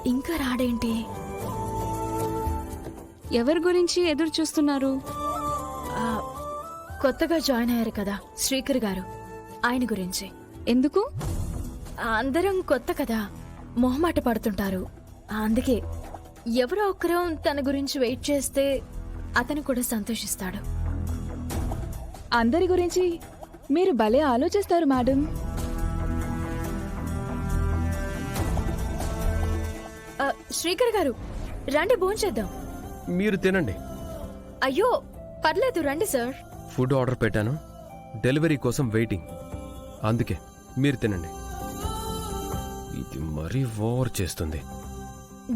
ఇంకా రాడేంటి? ఎవరి గురించి ఎదురు చూస్తున్నారు? ఆ, కొత్తగా జాయిన్ అయ్యారు కదా శ్రీకర్ గారు, ఆయన గురించి. ఎందుకు? అందరం కొత్త కదా, మొహమాట పడుతుంటారు. అందుకే ఎవరో ఒకరు తన గురించి వెయిట్ చేస్తే అతను కూడా సంతోషిస్తాడు. అందరి గురించి మీరు భలే ఆలోచిస్తారు మేడం. శ్రీకర్ గారు రండి, భోంచేద్దాం. మీరు తినండి. అయ్యో పర్లేదు, రండి సార్. ఫుడ్ ఆర్డర్ పెట్టాను, డెలివరీ కోసం వెయిటింగ్. అందుకే మీరు తినండి. ఇది మరీ ఓవర్ చేస్తుంది.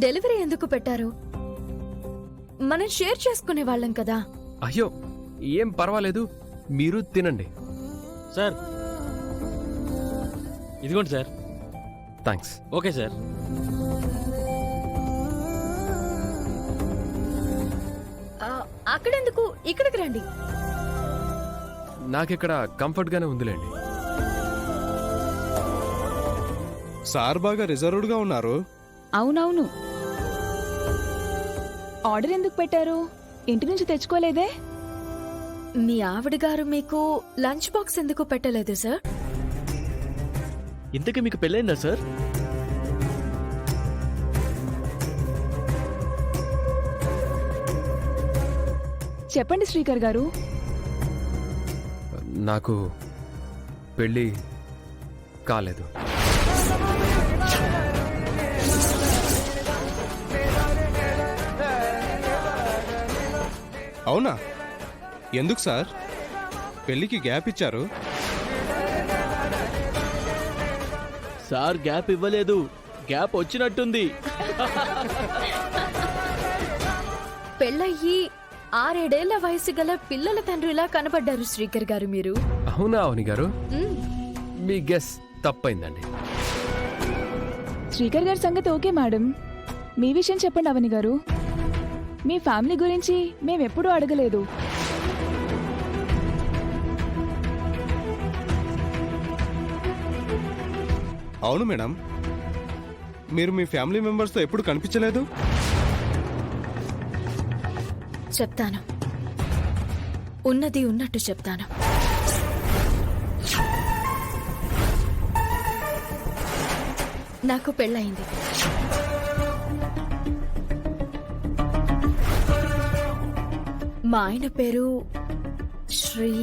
డెలివరీ ఎందుకు పెట్టారు? మనం షేర్ చేసుకునే వాళ్ళం కదా. అయ్యో ఏం పర్వాలేదు, మీరు తినండి. సార్ ఇదిగోండి సార్. థ్యాంక్స్. Okay sir. అక్కడెందుకు, ఇక్కడికి రండి. నాకిక్కడ కంఫర్ట్ గానే ఉందిలేండి. సార్ బాగా రిజర్వ్డ్ గా ఉన్నారు. అవునవును. ఆర్డర్ ఎందుకు పెట్టారు? ఇంటి నుంచి తెచ్చుకోలేదే? మీ ఆవిడ గారు మీకు లంచ్ బాక్స్ ఎందుకు పెట్టలేదు సార్? ఇంతకీ మీకు పెళ్ళైందా సార్? చెప్పండి శ్రీకర్ గారు. నాకు పెళ్ళి కాలేదు. అవునా? ఎందుకు సార్ పెళ్లికి గ్యాప్ ఇచ్చారు? సార్ గ్యాప్ ఇవ్వలేదు, గ్యాప్ వచ్చినట్టుంది. పెళ్ళయ్యి 6-7 ఏళ్ల వయసు గల పిల్లల తండ్రిలా కనబడ్డారు శ్రీకర్ గారు మీరు. అవునా అవని గారు? మ్, మీ గెస్ తప్పైందండి. శ్రీకర్ గారి సంగతి ఓకే మేడం. మీ విషయం చెప్పండి అవని గారు. మీ ఫ్యామిలీ గురించి మేమెప్పుడూ అడగలేదు. అవును మేడం, మీరు మీ ఫ్యామిలీ మెంబర్స్తో ఎప్పుడు కనిపించలేదు. చెప్తాను, ఉన్నది ఉన్నట్టు చెప్తాను. నాకు పెళ్ళయింది. మా ఆయన పేరు శ్రీ